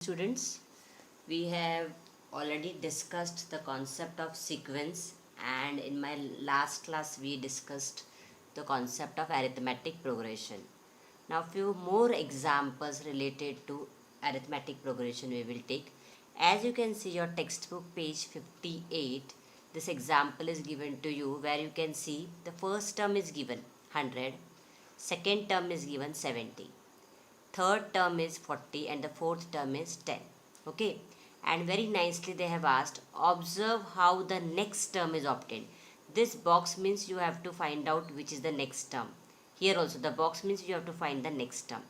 students. We have already discussed the concept of sequence, and in my last class we discussed the concept of arithmetic progression. Now few more examples related to arithmetic progression we will take. As you can see your textbook page 58, this example is given to you where you can see the first term is given 100, second term is given 70, third term is 40 and the fourth term is 10. Okay, and very nicely they have asked, observe how the next term is obtained. This box means you have to find out which is the next term. Here also the box means you have to find the next term.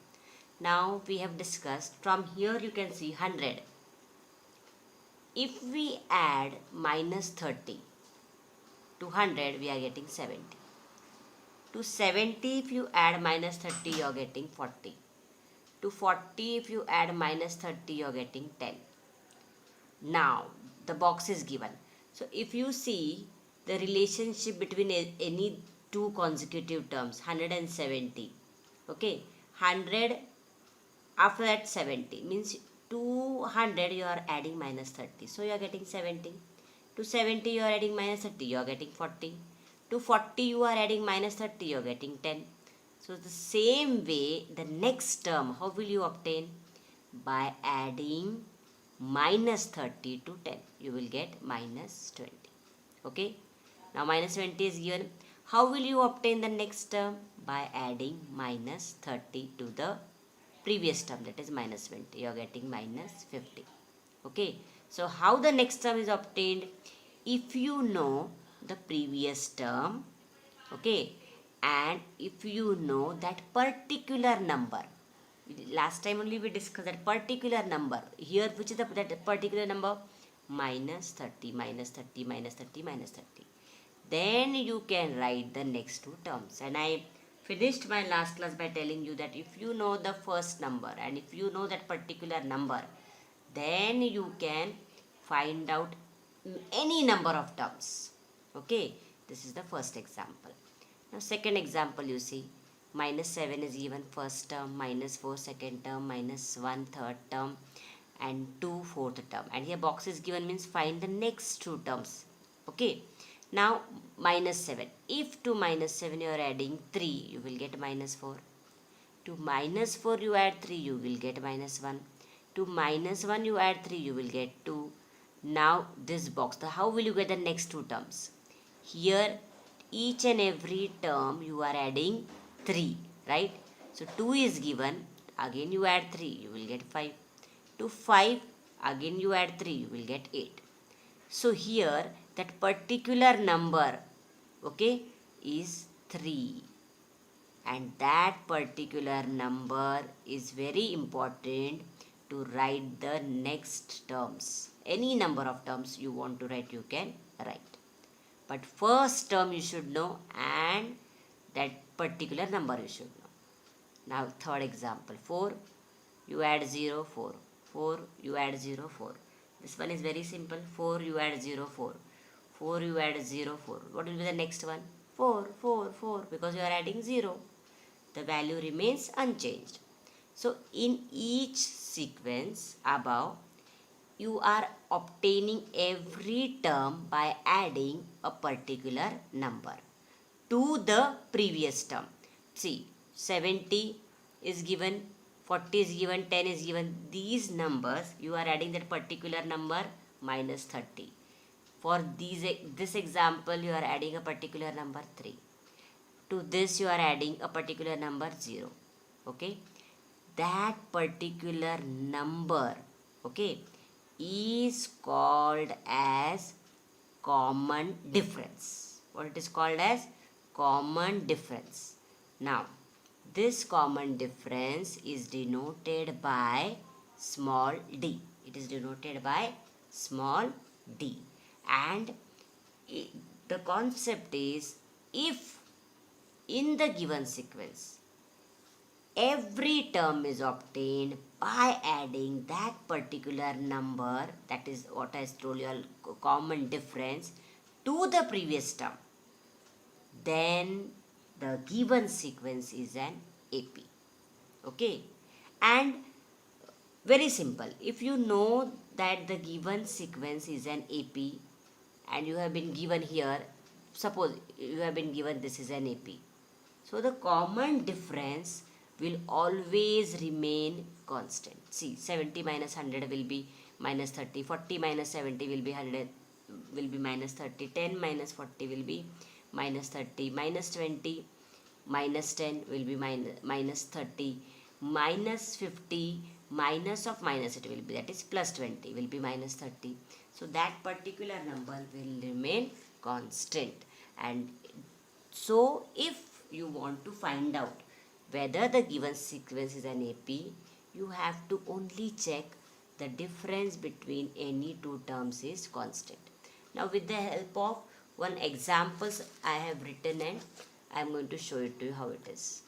Now we have discussed, from here you can see 100. If we add minus 30 to 100, we are getting 70. To 70, if you add minus 30, you are getting 40. To 40, if you add minus 30, you are getting 10. Now the box is given. So if you see the relationship between any two consecutive terms, 100 and 70, okay, 100 after that 70 means 200 you are adding minus 30, so you are getting 70. To 70 you are adding minus 30, you are getting 40. To 40 you are adding minus 30, you are getting 10. So the same way, the next term, how will you obtain? By adding minus 30 to 10, you will get minus 20. Okay, now minus 20 is given. How will you obtain the next term? By adding minus 30 to the previous term, that is minus 20, you are getting minus 50. Okay, so how the next term is obtained? If you know the previous term, okay, and if you know that particular number, last time only we discussed that particular number, here which is that particular number? Minus 30, minus 30, minus 30, minus 30. Then you can write the next two terms. And I finished my last class by telling you that if you know the first number and if you know that particular number, then you can find out any number of terms. Okay, this is the first example. Now second example, you see minus 7 is given first term, minus 4 second term, minus 1 third term and 2 fourth term, and here box is given means find the next two terms. Okay, now minus 7, if to minus 7 you are adding 3, you will get minus 4. To minus 4 you add 3, you will get minus 1. To minus 1 you add 3, you will get 2. Now this box, how will you get the next two terms? Here each and every term you are adding 3, right? So 2 is given, again you add 3, you will get 5. To 5, again you add 3, you will get 8. So here that particular number, okay, is 3. And that particular number is very important to write the next terms. Any number of terms you want to write, you can write. But first term you should know and that particular number you should know. Now third example, 4, you add 0, 4. 4, you add 0, 4. This one is very simple. 4, you add 0, 4. 4, you add 0, 4. What will be the next one? 4, 4, 4, because you are adding 0. The value remains unchanged. So in each sequence above, you are obtaining every term by adding a particular number to the previous term. See, 70 is given, 40 is given, 10 is given. These numbers, you are adding that particular number minus 30. For this example, you are adding a particular number 3. To this, you are adding a particular number 0. Okay, that particular number, okay, is called as common difference. What it is called as? Common difference. Now this common difference is denoted by small d. It is denoted by small d. And the concept is, if in the given sequence every term is obtained by adding that particular number, that is what I told you, common difference, to the previous term, then the given sequence is an AP. Okay, and Very simple. If you know that the given sequence is an AP and you have been given here, suppose you have been given this is an AP. So the common difference will always remain constant. See, 70 minus 100 will be minus 30, 40 minus 70 will be 100, will be minus 30, 10 minus 40 will be minus 30, minus 20, minus 10 will be minus 30, minus 50, minus of minus it will be, that is plus 20 will be minus 30. So that particular number will remain constant. And so if you want to find out whether the given sequence is an AP, you have to only check the difference between any two terms is constant. Now with the help of one examples I have written, and I am going to show it to you how it is.